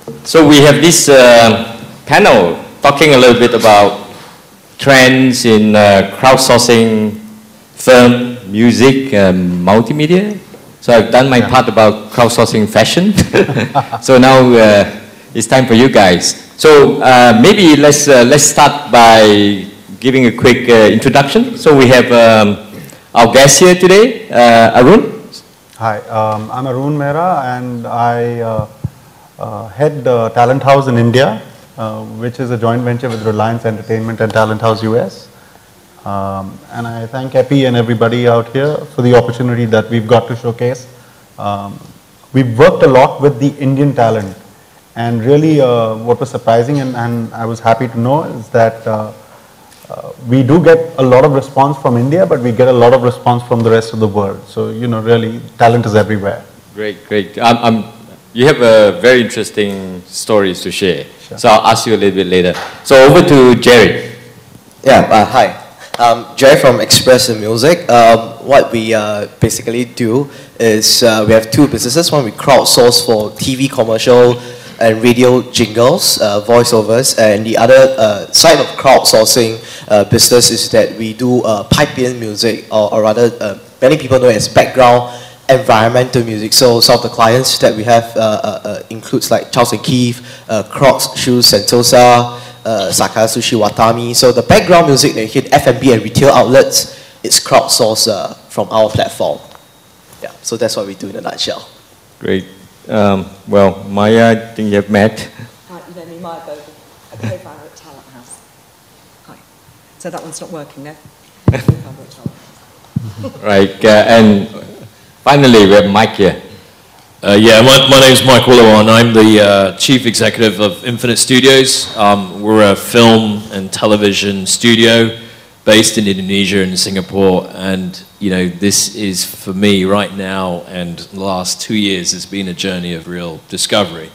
So we have this panel talking a little bit about trends in crowdsourcing, film, music, multimedia. So I've done my part about crowdsourcing fashion. So now it's time for you guys. So maybe let's start by giving a quick introduction. So we have our guest here today, Arun. Hi, I'm Arun Mehra, and I head the Talent House in India, which is a joint venture with Reliance Entertainment and Talent House US. And I thank Epi and everybody out here for the opportunity that we've got to showcase. We've worked a lot with the Indian talent, and really what was surprising and I was happy to know is that we do get a lot of response from India, but we get a lot of response from the rest of the world. So, you know, really, talent is everywhere. Great, great. You have very interesting stories to share. Sure. So I'll ask you a little bit later. So over to Jerry. Yeah, hi. Jerry from Express in Music. What we basically do is we have two businesses. One, we crowdsource for TV commercial and radio jingles, voiceovers, and the other side of crowdsourcing business is that we do pipe-in music, or rather many people know it as background environmental music. So some of the clients that we have includes like Charles & Keith, Crocs, Shoes, Sentosa, Sakaya Sushi, Watami. So the background music that you hear F&B and retail outlets, it's crowdsourced from our platform. Yeah, so that's what we do in a nutshell. Great. Well, Maya, I think you have met. Hi, me, Maya Bogle, a co-founder at Talent House. Hi. So that one's not working now. Co-founder at Talent House. Right, and finally we have Mike here. Yeah, my name is Mike Willowan. I'm the Chief Executive of Infinite Studios. We're a film and television studio based in Indonesia and Singapore, and you know, this is for me right now, and the last 2 years has been a journey of real discovery,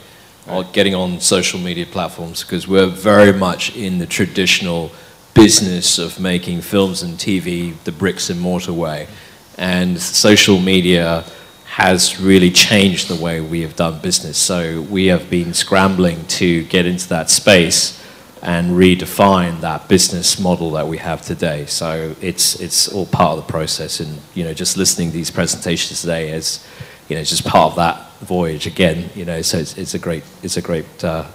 or getting on social media platforms, because we're very much in the traditional business of making films and TV the bricks and mortar way, and social media has really changed the way we have done business. So we have been scrambling to get into that space and redefine that business model that we have today. So it's all part of the process, and you know, just listening to these presentations today is, you know, just part of that voyage again. You know, so it's a great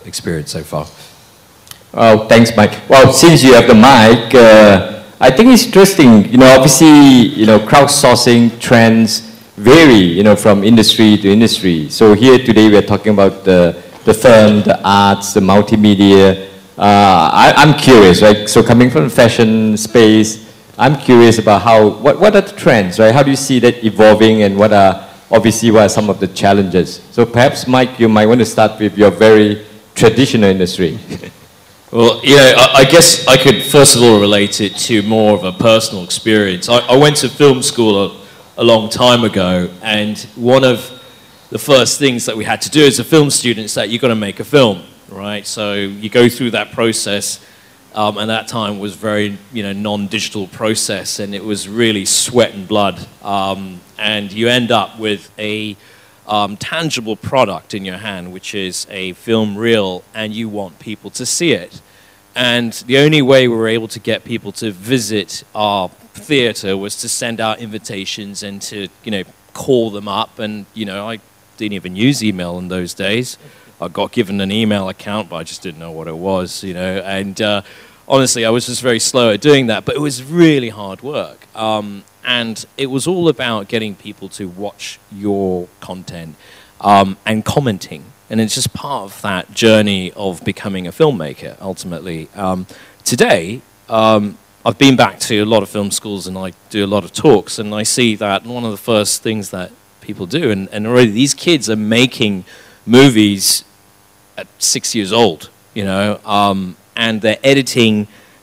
experience so far. Oh, thanks, Mike. Well, since you have the mic, I think it's interesting. You know, obviously, you know, crowdsourcing trends vary, you know, from industry to industry. So here today we're talking about the film, the arts, the multimedia. I'm curious, right? So coming from the fashion space, I'm curious about what are the trends, right? How do you see that evolving, and what are some of the challenges? So perhaps, Mike, you might want to start with your very traditional industry. Well, yeah, I guess I could first of all relate it to more of a personal experience. I went to film school a long time ago, and one of the first things that we had to do as a film student is that you've got to make a film. Right, so you go through that process, and that time was very, you know, non-digital process, and it was really sweat and blood, and you end up with a tangible product in your hand, which is a film reel, and you want people to see it. And the only way we were able to get people to visit our theater was to send out invitations and to, you know, call them up, and you know, I didn't even use email in those days. I got given an email account, but I just didn't know what it was, you know, and honestly, I was just very slow at doing that, but it was really hard work, and it was all about getting people to watch your content and commenting, and it's just part of that journey of becoming a filmmaker, ultimately. Today, I've been back to a lot of film schools, and I do a lot of talks, and I see that one of the first things that people do, and already these kids are making movies at 6 years old, you know, and they're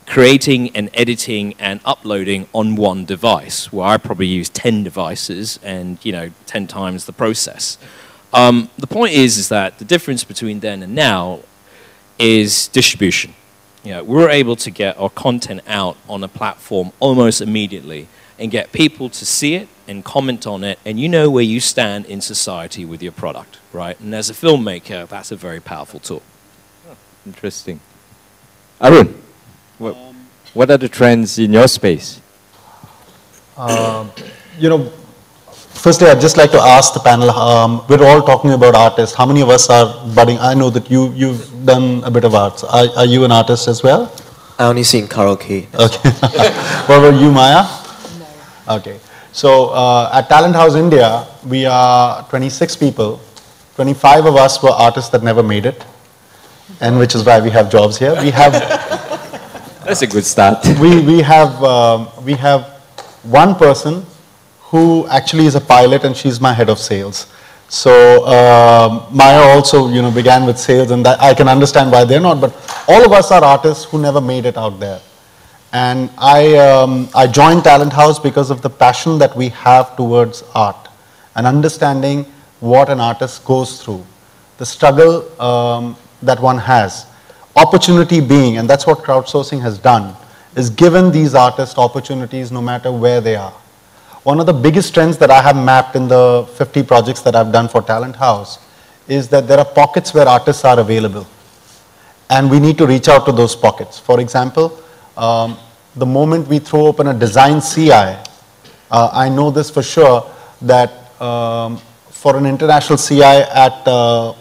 creating and editing and uploading on one device, where I probably use 10 devices and, you know, 10 times the process. The point is that the difference between then and now is distribution. You know, we're able to get our content out on a platform almost immediately, and get people to see it and comment on it, and you know where you stand in society with your product, right? And as a filmmaker, that's a very powerful tool. Interesting. Arun, what are the trends in your space? You know, firstly, I'd just like to ask the panel, we're all talking about artists. How many of us are budding? I know that you've done a bit of arts. Are you an artist as well? I only sing karaoke. Okay. What about you, Maya? No. Okay. So at Talent House India, we are 26 people. 25 of us were artists that never made it, and which is why we have jobs here. We have. That's a good start. We have one person who actually is a pilot, and she's my head of sales. So Maya also, you know, began with sales, and that I can understand why they're not. But all of us are artists who never made it out there. And I joined Talent House because of the passion that we have towards art and understanding what an artist goes through, the struggle that one has. Opportunity being, and that's what crowdsourcing has done, is given these artists opportunities no matter where they are. One of the biggest trends that I have mapped in the 50 projects that I've done for Talent House is that there are pockets where artists are available, and we need to reach out to those pockets. For example, the moment we throw open a design CI, I know this for sure that for an international CI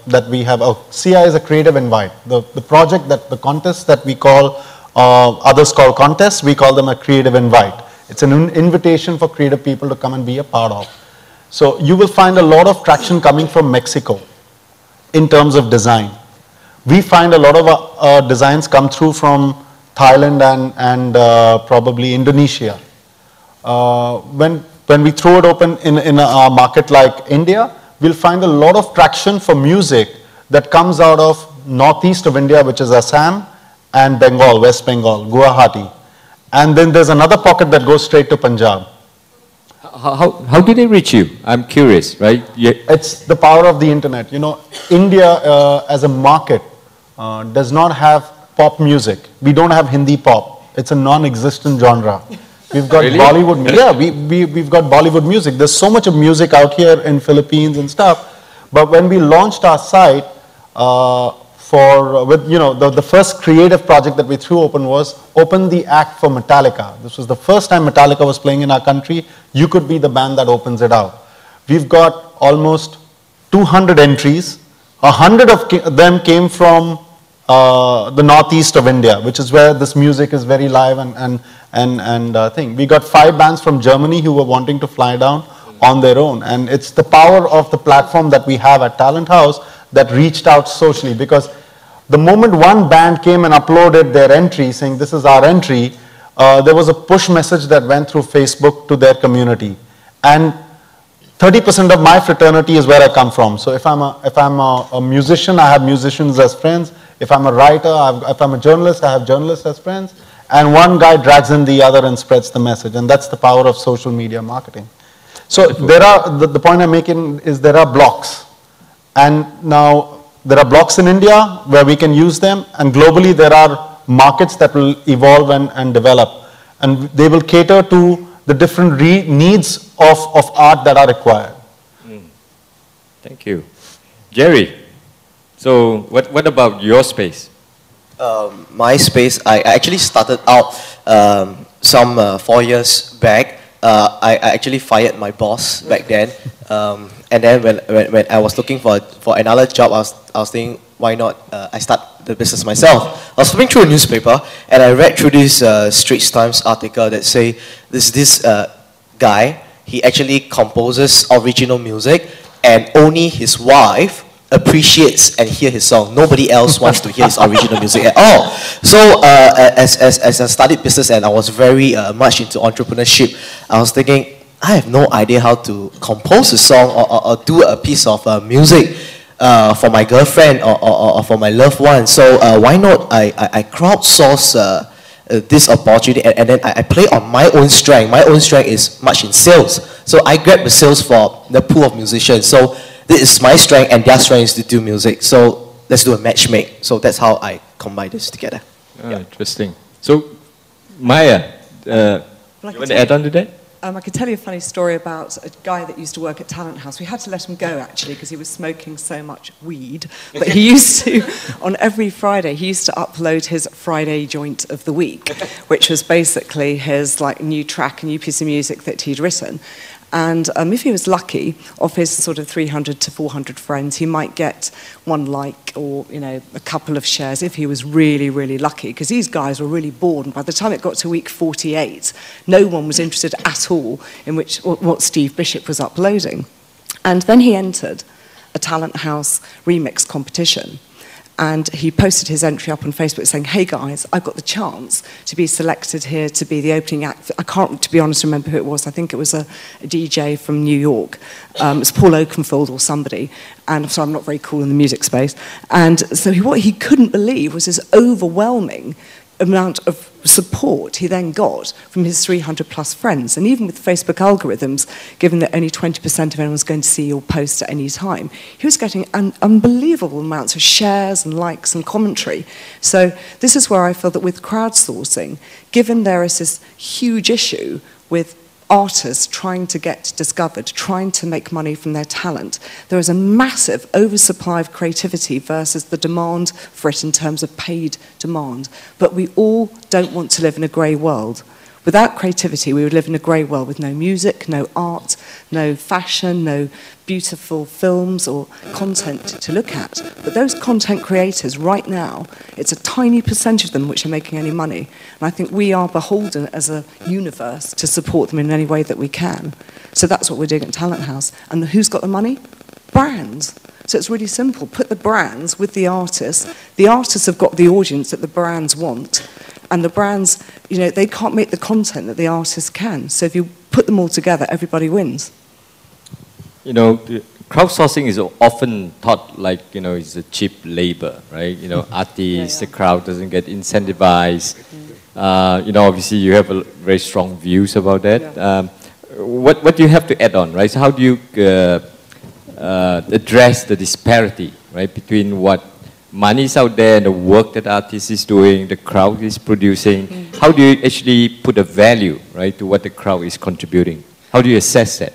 that we have, CI is a creative invite. The project, the contest that we call, others call contests, we call them a creative invite. It's an invitation for creative people to come and be a part of. So you will find a lot of traction coming from Mexico in terms of design. We find a lot of designs come through from Thailand and probably Indonesia. When we throw it open in a market like India, we'll find a lot of traction for music that comes out of northeast of India, which is Assam and Bengal, West Bengal, Guwahati. And then there's another pocket that goes straight to Punjab. How do they reach you? I'm curious, right? It's the power of the internet. You know, India as a market does not have pop music. We don't have Hindi pop. It's a non-existent genre. We've got really? Bollywood. Yeah, we've got Bollywood music. There's so much of music out here in Philippines and stuff. But when we launched our site, the first creative project that we threw open was open the act for Metallica. This was the first time Metallica was playing in our country. You could be the band that opens it out. We've got almost 200 entries. 100 of them came from the northeast of India, which is where this music is very live and thing. We got 5 bands from Germany who were wanting to fly down on their own. And it's the power of the platform that we have at Talent House that reached out socially, because the moment one band came and uploaded their entry saying this is our entry, there was a push message that went through Facebook to their community. And 30% of my fraternity is where I come from. So if I'm a musician, I have musicians as friends. If I'm a writer, if I'm a journalist, I have journalists as friends. And one guy drags in the other and spreads the message. And that's the power of social media marketing. So there are, the point I'm making is there are blocks. And now there are blocks in India where we can use them. And globally there are markets that will evolve and develop. And they will cater to the different needs of art that are required. Thank you. Jerry, so what about your space? My space, I actually started out some 4 years back. I actually fired my boss back then. And then when I was looking for another job, I was thinking, why not I start the business myself. I was flipping through a newspaper and I read through this Straits Times article that say this guy, he actually composes original music and only his wife appreciates and hear his song. Nobody else wants to hear his original music at all. So as I studied business and I was very much into entrepreneurship, I was thinking, I have no idea how to compose a song or do a piece of music for my girlfriend or for my loved one. So why not I crowdsource this opportunity and then I play on my own strength. My own strength is much in sales. So I grab the sales for the pool of musicians. So this is my strength and their strength is to do music. So let's do a matchmake. So that's how I combine this together. Oh, yeah. Interesting. So Maya, you want to add on to that? I could tell you a funny story about a guy that used to work at Talent House. We had to let him go, actually, because he was smoking so much weed. But he used to, on every Friday, he used to upload his Friday joint of the week, which was basically his new track, a new piece of music that he'd written. And if he was lucky, of his sort of 300 to 400 friends, he might get one like or, a couple of shares if he was really, really lucky. Because these guys were really bored. And by the time it got to week 48, no one was interested at all in what Steve Bishop was uploading. And then he entered a Talent House remix competition. And he posted his entry up on Facebook saying, "Hey guys, I've got the chance to be selected here to be the opening act." I can't, to be honest, remember who it was. I think it was a DJ from New York. It was Paul Oakenfold or somebody. And so I'm not very cool in the music space. And so what he couldn't believe was his overwhelming amount of support he then got from his 300 plus friends. And even with Facebook algorithms, given that only 20% of anyone was going to see your post at any time, he was getting unbelievable amounts of shares and likes and commentary. So this is where I feel that with crowdsourcing, given there is this huge issue with artists trying to get discovered, trying to make money from their talent, there is a massive oversupply of creativity versus the demand for it in terms of paid demand. But we all don't want to live in a grey world. Without creativity, we would live in a grey world with no music, no art, no fashion, no beautiful films or content to look at. But those content creators right now, it's a tiny percentage of them which are making any money. And I think we are beholden as a universe to support them in any way that we can. So that's what we're doing at Talent House. And who's got the money? Brands. So it's really simple. Put the brands with the artists. The artists have got the audience that the brands want. And the brands, they can't make the content that the artists can. So if you put them all together, everybody wins. Crowdsourcing is often thought like, it's a cheap labor, right? Artists, the crowd doesn't get incentivized. Obviously you have very strong views about that. Yeah. What do you have to add on, right? So how do you address the disparity, right, between what money is out there and the work that artist is doing, the crowd is producing? How do you actually put a value, right, to what the crowd is contributing? How do you assess that?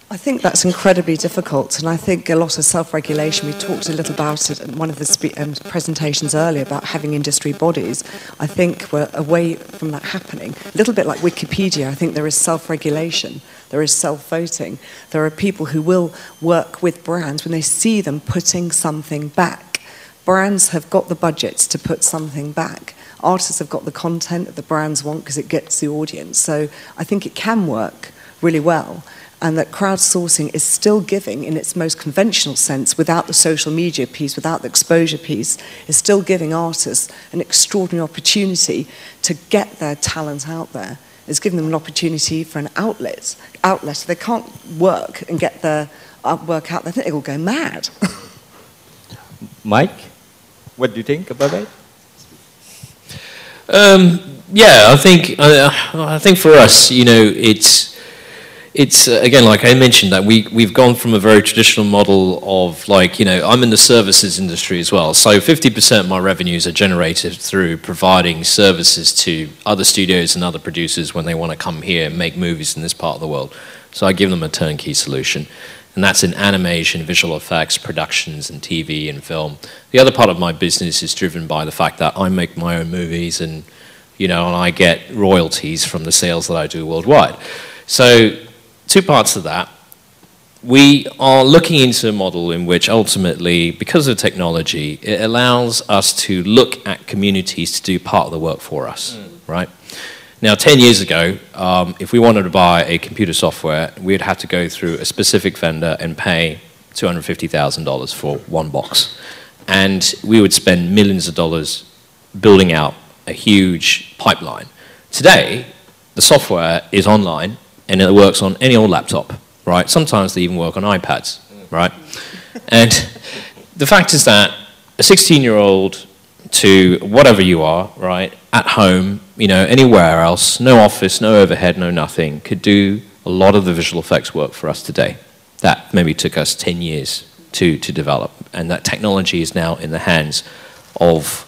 I think that's incredibly difficult, and I think a lot of self-regulation, we talked a little about it in one of the presentations earlier about having industry bodies. I think we're away from that happening. A little bit like Wikipedia, I think there is self-regulation, there is self-voting. There are people who will work with brands when they see them putting something back. Brands have got the budgets to put something back. Artists have got the content that the brands want because it gets the audience. So I think it can work really well. And that crowdsourcing is still giving, in its most conventional sense, without the social media piece, without the exposure piece, is still giving artists an extraordinary opportunity to get their talent out there. It's giving them an opportunity for an outlet. They can't work and get their work out there. I think they will go mad. Mike, what do you think about that? Yeah, I think for us, it's again, like I mentioned, that we've gone from a very traditional model of I'm in the services industry as well. So 50% of my revenues are generated through providing services to other studios and other producers when they want to come here and make movies in this part of the world. So I give them a turnkey solution. And that's in animation, visual effects, productions, and TV and film. The other part of my business is driven by the fact that I make my own movies and I get royalties from the sales that I do worldwide. So two parts of that. We are looking into a model in which ultimately, because of technology, it allows us to look at communities to do part of the work for us, right? Now, 10 years ago, if we wanted to buy a computer software, we'd have to go through a specific vendor and pay $250,000 for one box. And we would spend millions of dollars building out a huge pipeline. Today, the software is online and it works on any old laptop, right? Sometimes they even work on iPads, right? And the fact is that a 16-year-old to whatever you are, right, at home, anywhere else, no office, no overhead, no nothing, could do a lot of the visual effects work for us today. That maybe took us 10 years to develop, and that technology is now in the hands of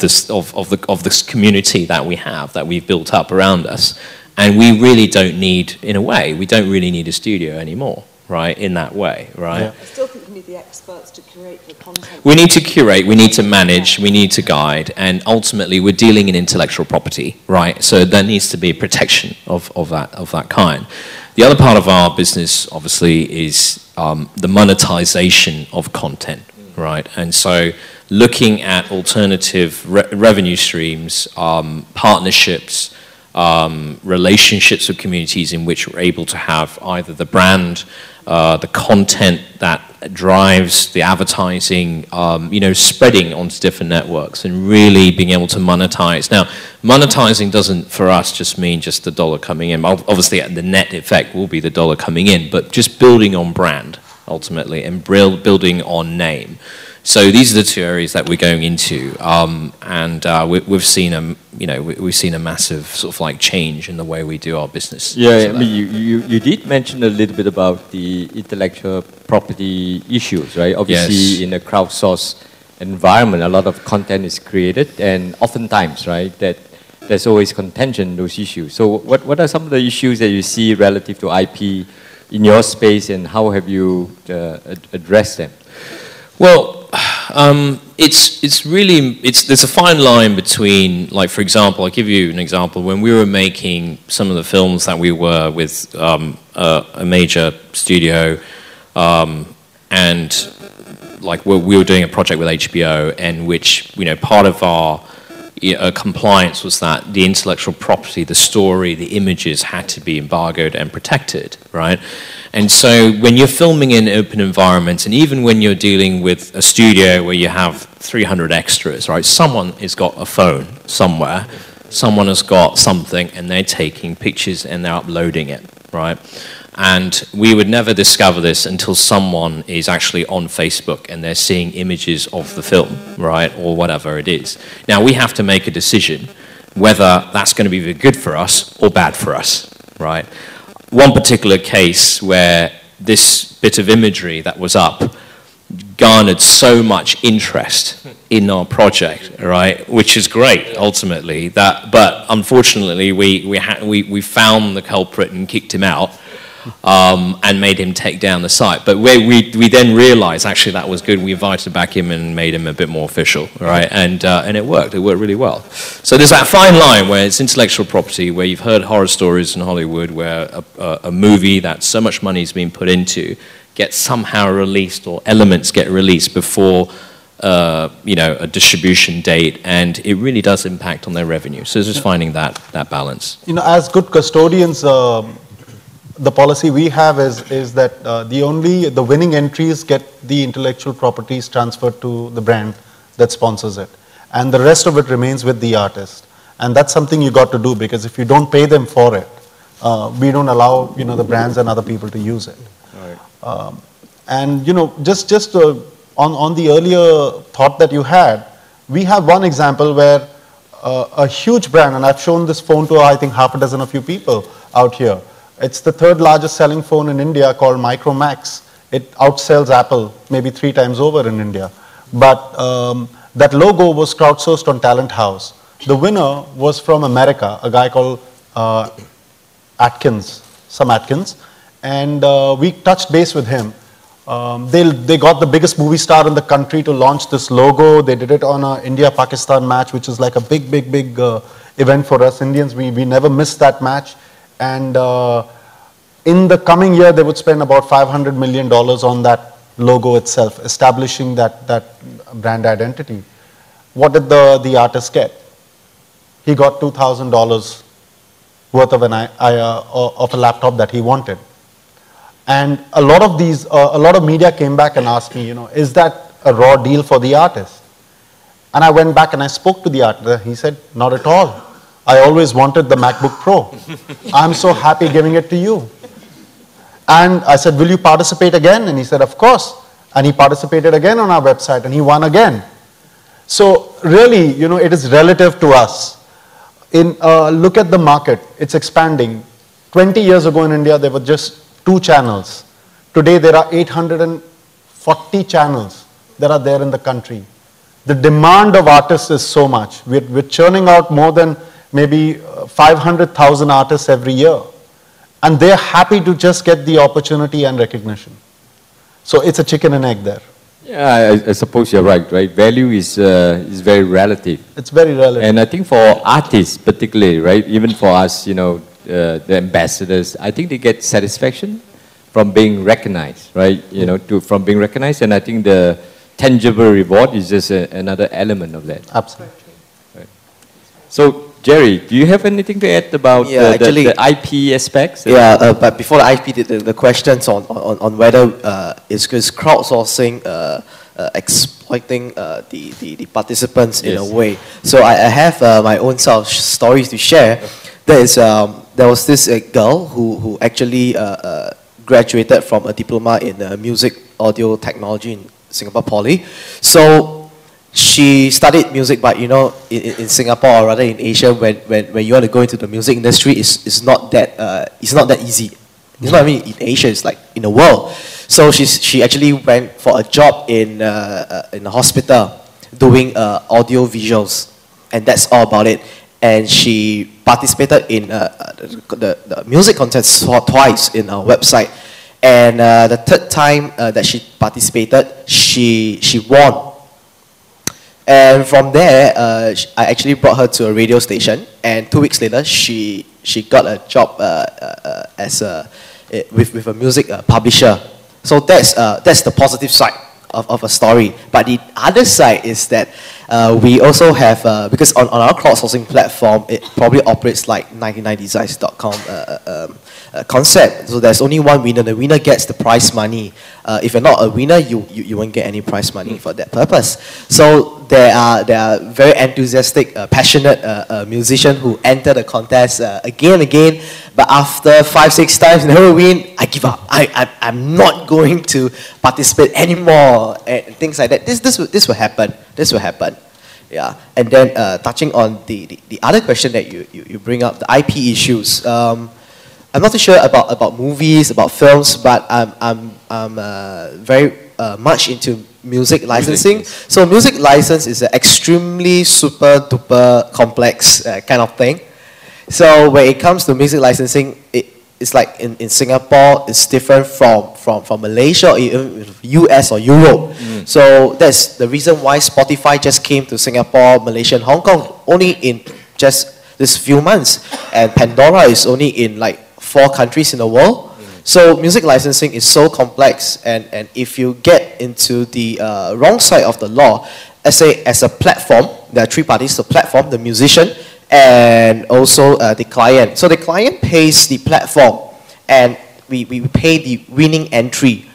this community that we have, that we've built up around us. And we really don't need, in a way, we don't really need a studio anymore, right, in that way, right? Yeah. I still think you need the experts to curate the content. We need to curate, we need to manage, we need to guide, and ultimately we're dealing in intellectual property, right? So there needs to be protection of that kind. The other part of our business, obviously, is the monetization of content, right? And so looking at alternative revenue streams, partnerships, relationships with communities in which we're able to have either the brand, the content that drives the advertising, you know, spreading onto different networks and really being able to monetize. Now, monetizing doesn't, for us, just mean just the dollar coming in. Obviously, the net effect will be the dollar coming in, but just building on brand, ultimately, and building on name. So these are the two areas that we're going into, and we've seen we've seen a massive sort of like change in the way we do our business. Yeah, I mean, you did mention a little bit about the intellectual property issues, right? Obviously, Yes. in a crowdsourced environment, a lot of content is created, and oftentimes, right, that there's always contention in those issues. So what are some of the issues that you see relative to IP in your space, and how have you addressed them? Well, there's a fine line between, like, for example, I'll give you an example. When we were making some of the films that we were with a major studio, and like we were doing a project with HBO, in which, you know, part of our compliance was that the intellectual property, the story, the images had to be embargoed and protected, right? And so when you're filming in open environments, and even when you're dealing with a studio where you have 300 extras, right? Someone has got a phone somewhere, someone has got something, and they're taking pictures and they're uploading it, right? And we would never discover this until someone is actually on Facebook and they're seeing images of the film, right? Or whatever it is. Now, we have to make a decision whether that's going to be good for us or bad for us, right? One particular case where this bit of imagery that was up garnered so much interest in our project, right? Which is great, ultimately. But unfortunately, we found the culprit and kicked him out, and made him take down the site. But we then realized actually that was good. We invited back him and made him a bit more official, right? And it worked. It worked really well. So there's that fine line where it's intellectual property, where you've heard horror stories in Hollywood where a movie that so much money is being put into gets somehow released, or elements get released before you know, a distribution date, and it really does impact on their revenue. So it's just finding that balance. You know, as good custodians, the policy we have is that the winning entries get the intellectual properties transferred to the brand that sponsors it, and the rest of it remains with the artist. And that's something you got to do, because if you don't pay them for it, we don't allow, you know, the brands and other people to use it. Right. And you know, just on the earlier thought that you had, we have one example where a huge brand, and I've shown this phone to I think half a dozen of you people out here. It's the third largest selling phone in India, called Micro Max. It outsells Apple maybe 3 times over in India. But that logo was crowdsourced on Talent House. The winner was from America, a guy called Atkins, and we touched base with him. They got the biggest movie star in the country to launch this logo. They did it on an India-Pakistan match, which is like a big event for us Indians. We never missed that match. And in the coming year, they would spend about $500 million on that logo itself, establishing that brand identity. What did the artist get? He got $2,000 worth of a laptop that he wanted. And a lot of media came back and asked me, you know, is that a raw deal for the artist? And I went back and I spoke to the artist. He said, not at all. I always wanted the MacBook Pro. I'm so happy giving it to you. And I said, will you participate again? And he said, of course. And he participated again on our website, and he won again. So really, you know, it is relative to us. Look at the market. It's expanding. 20 years ago in India, there were just 2 channels. Today, there are 840 channels that are there in the country. The demand of artists is so much. We're churning out more than maybe 500,000 artists every year. And they're happy to just get the opportunity and recognition. So it's a chicken and egg there. Yeah, I suppose you're right, right? Value is very relative. It's very relative. And I think for artists particularly, right, even for us, you know, the ambassadors, I think they get satisfaction from being recognized, right? You know, from being recognized, and I think the tangible reward is just another element of that. Absolutely. Right. So, Jerry, do you have anything to add about the IP aspects? Yeah, but before the IP, the questions on whether is crowdsourcing exploiting the participants in a way. So I have my own set of stories to share. There was this girl who actually graduated from a diploma in music audio technology in Singapore Poly. So she studied music, but you know, in Singapore, or rather in Asia, when you want to go into the music industry, it's not that easy. It's not even in Asia; it's like in the world. So she actually went for a job in a hospital doing audio visuals, and that's all about it. And she participated in the music contest twice in our website. And the third time that she participated, she won. And from there, I actually brought her to a radio station. And 2 weeks later, she got a job with a music publisher. So that's the positive side of a story. But the other side is that we also have, because on our crowdsourcing platform, it probably operates like 99designs.com concept. So there's only one winner. The winner gets the prize money. If you're not a winner, you won't get any prize money for that purpose. So there are very enthusiastic, passionate musicians who enter the contest again and again. But after 5-6 times never win, I give up. I'm not going to participate anymore and things like that. This will happen. This will happen. Yeah. And then touching on the other question that you bring up, the IP issues. I'm not too sure about movies, about films, but I'm very much into music licensing. So music license is an extremely super duper complex kind of thing. So when it comes to music licensing, it's like in Singapore, it's different from Malaysia or even US or Europe. So that's the reason why Spotify just came to Singapore, Malaysia, and Hong Kong only in just this few months. And Pandora is only in like 4 countries in the world. So music licensing is so complex, and if you get into the wrong side of the law, as a platform, there are 3 parties: the platform, the musician, and also the client. So the client pays the platform, and we pay the winning entry.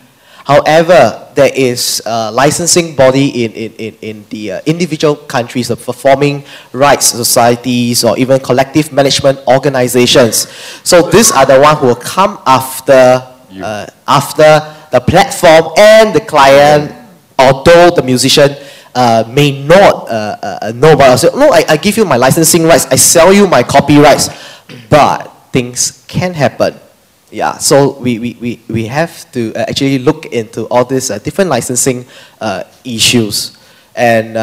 However, there is a licensing body in the individual countries, the performing rights societies, or even collective management organizations. So these are the ones who will come after the platform and the client, although the musician may not know about it. So, no, I give you my licensing rights, I sell you my copyrights, but things can happen. Yeah, so we have to actually look into all these different licensing issues. And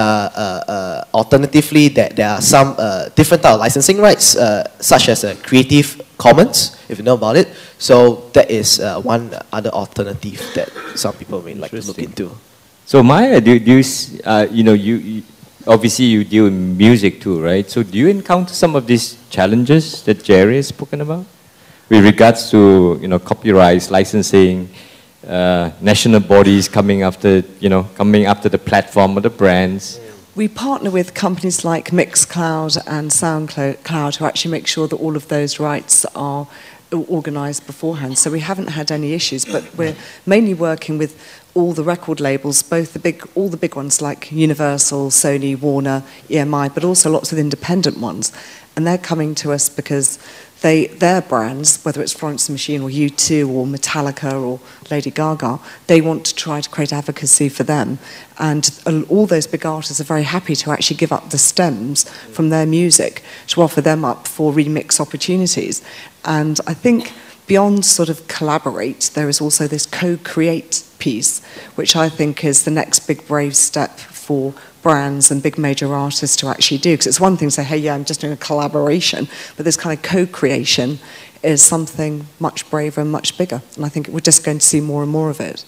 alternatively, there are some different type of licensing rights, such as Creative Commons, if you know about it. So that is one other alternative that some people may like to look into. So Maya, you obviously you deal in music too, right? So do you encounter some of these challenges that Jerry has spoken about, with regards to copyrights, licensing, national bodies coming after the platform or the brands? We partner with companies like Mixcloud and SoundCloud to actually make sure that all of those rights are organised beforehand. So we haven't had any issues, but we're mainly working with all the record labels, all the big ones like Universal, Sony, Warner, EMI, but also lots of independent ones. And they're coming to us because their brands, whether it's Florence and the Machine or U2 or Metallica or Lady Gaga, they want to try to create advocacy for them. And all those big artists are very happy to actually give up the stems from their music to offer them up for remix opportunities. And I think beyond sort of collaborate, there is also this co-create piece, which I think is the next big brave step for brands and big major artists to actually do. Because it's one thing to say, hey, yeah, I'm just doing a collaboration, but this kind of co-creation is something much braver and much bigger. And I think we're just going to see more and more of it.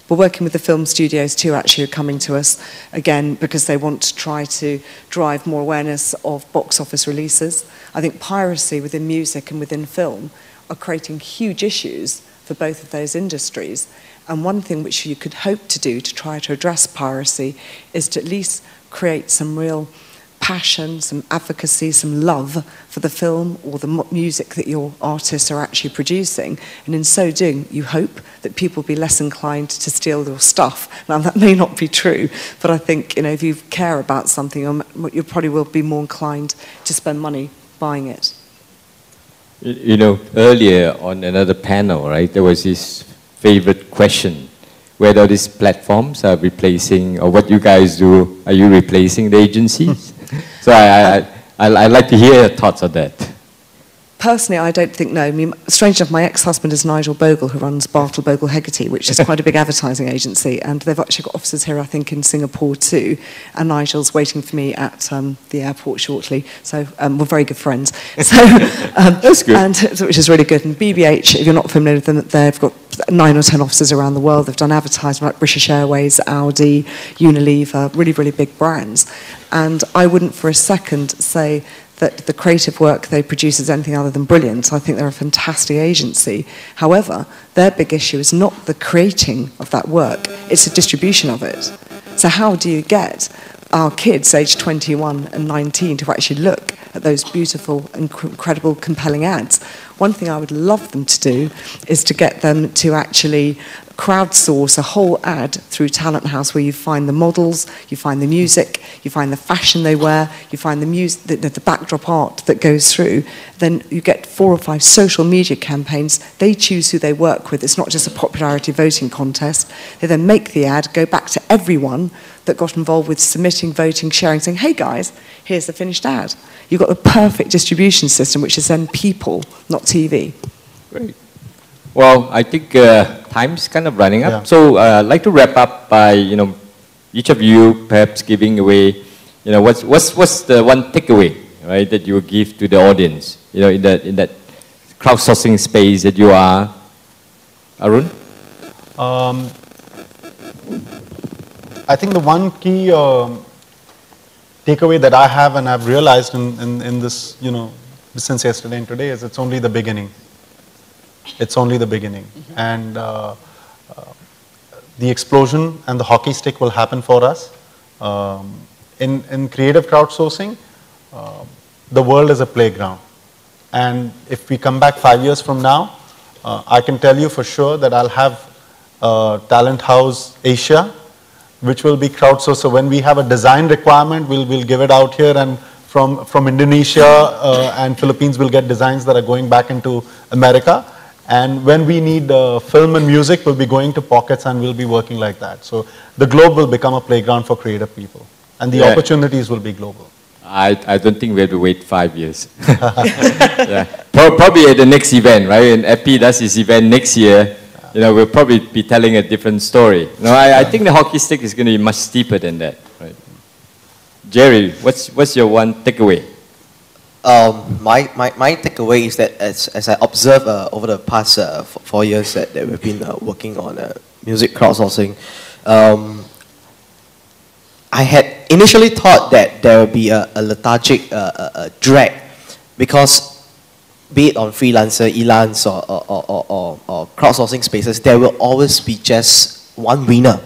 We're working with the film studios too, actually, who are coming to us, again, because they want to try to drive more awareness of box office releases. I think piracy within music and within film are creating huge issues for both of those industries. And one thing which you could hope to do to try to address piracy is to at least create some real passion, some advocacy, some love for the film or the music that your artists are actually producing. And in so doing, you hope that people will be less inclined to steal your stuff. Now, that may not be true, but I think, if you care about something, you probably will be more inclined to spend money buying it. Earlier on another panel, right, there was this favorite question, whether these platforms are replacing, or what you guys do, are you replacing the agencies? So I'd like to hear your thoughts on that. Personally, I don't think no. I mean, strange enough, my ex-husband is Nigel Bogle, who runs Bartle Bogle Hegarty, which is quite a big advertising agency, and they've actually got offices here, I think, in Singapore too. And Nigel's waiting for me at the airport shortly, so we're very good friends. So that's good, which is really good. And BBH, if you're not familiar with them, they've got 9 or 10 offices around the world. They've done advertising like British Airways, Audi, Unilever, really, really big brands. And I wouldn't for a second say that the creative work they produce is anything other than brilliant. I think they're a fantastic agency. However, their big issue is not the creating of that work, it's the distribution of it. So how do you get our kids aged 21 and 19 to actually look at those beautiful, incredible, compelling ads? One thing I would love them to do is to get them to actually crowdsource a whole ad through Talent House, where you find the models, you find the music, you find the fashion they wear, you find the music, the backdrop art that goes through. Then you get 4 or 5 social media campaigns. They choose who they work with. It's not just a popularity voting contest. They then make the ad, go back to everyone that got involved with submitting, voting, sharing, saying, hey guys, here's the finished ad. You've got the perfect distribution system, which is then people, not TV. Great. Well, I think time's kind of running up. Yeah. So I'd like to wrap up by, each of you perhaps giving away, what's the one takeaway, right, that you will give to the audience, in that crowdsourcing space that you are. Arun? I think the one key takeaway that I have and I've realized in this, since yesterday and today is it's only the beginning. It's only the beginning. And the explosion and the hockey stick will happen for us. In creative crowdsourcing, the world is a playground. And if we come back 5 years from now, I can tell you for sure that I'll have Talent House Asia, which will be crowdsourced. So when we have a design requirement, we'll give it out here, and from Indonesia and Philippines, we'll get designs that are going back into America. And when we need film and music, we'll be going to pockets and we'll be working like that. So the globe will become a playground for creative people, and the opportunities will be global. I don't think we have to wait 5 years. Probably at the next event, right? When Epi does his event next year, we'll probably be telling a different story. I think the hockey stick is going to be much steeper than that, right? Jerry, what's your one takeaway? My takeaway is that as I observe over the past 4 years that we've been working on music crowdsourcing, I had initially thought that there would be a lethargic drag, because be it on freelancer, elance, or crowdsourcing spaces, there will always be just one winner.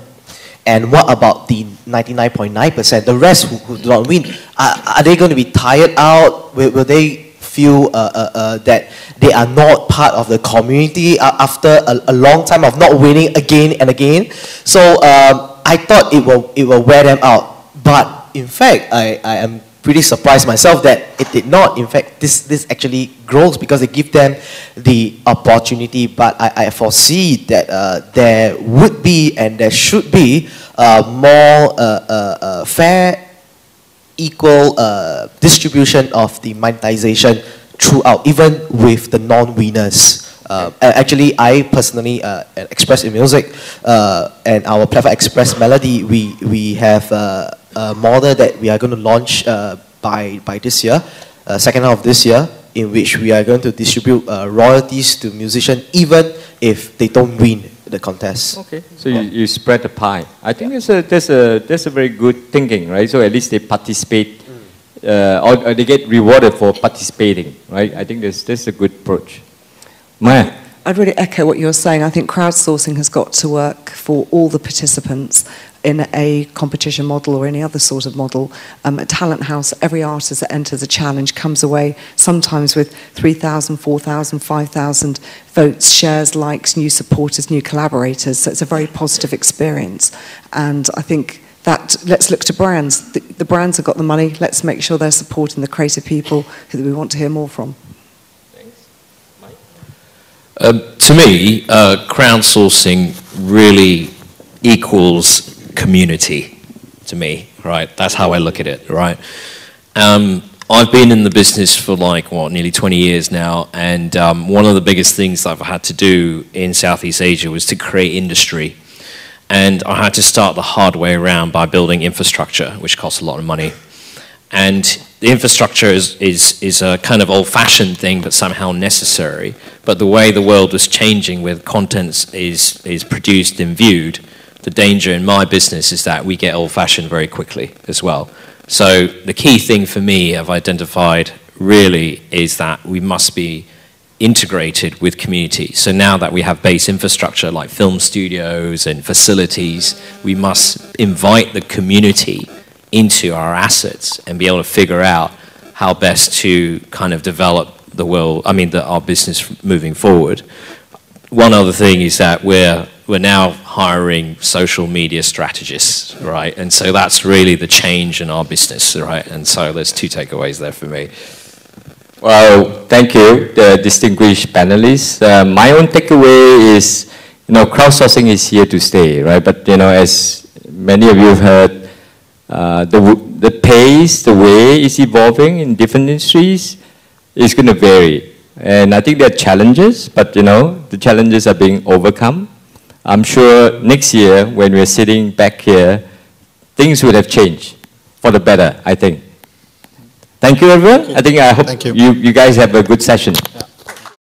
And what about the 99.9%, the rest who do not win? Are they going to be tired out? Will they feel that they are not part of the community after a long time of not winning again and again? So I thought it will wear them out. But in fact, I am pretty surprised myself that it did not. In fact, this actually grows because it gives them the opportunity. But I foresee that there would be and there should be more fair, equal distribution of the monetization throughout, even with the non-winners Actually, I personally, at Express in Music, and our platform Express Melody, we have a model that we are going to launch by this year, second half of this year, in which we are going to distribute royalties to musicians even if they don't win the contest. Okay, so you spread the pie. I think that's a very good thinking, right? So at least they participate, or they get rewarded for participating, right? I think that's a good approach. Maya? I'd really echo what you're saying. I think crowdsourcing has got to work for all the participants in a competition model or any other sort of model. At Talent House, every artist that enters a challenge comes away sometimes with 3,000, 4,000, 5,000 votes, shares, likes, new supporters, new collaborators. So it's a very positive experience. And I think that let's look to brands. The brands have got the money. Let's make sure they're supporting the creative people who we want to hear more from. To me, crowdsourcing really equals community to me, right? That's how I look at it, right? I've been in the business for nearly 20 years now, and one of the biggest things that I've had to do in Southeast Asia was to create industry. And I had to start the hard way around by building infrastructure, which costs a lot of money. And the infrastructure is a kind of old-fashioned thing, but somehow necessary. But the way the world was changing with content is produced and viewed, the danger in my business is that we get old-fashioned very quickly as well. So the key thing for me I've identified really is that we must be integrated with community. So now that we have base infrastructure like film studios and facilities, we must invite the community into our assets and be able to figure out how best to kind of develop our business moving forward. One other thing is that we're now hiring social media strategists, right? And so that's really the change in our business, right? And so there's two takeaways there for me. Well, thank you, the distinguished panelists. My own takeaway is, crowdsourcing is here to stay, right? But, as many of you have heard, the pace, the way it's evolving in different industries is going to vary. And I think there are challenges, but the challenges are being overcome. I'm sure next year when we're sitting back here, things would have changed for the better, I think. Thank you, everyone. I hope you guys have a good session.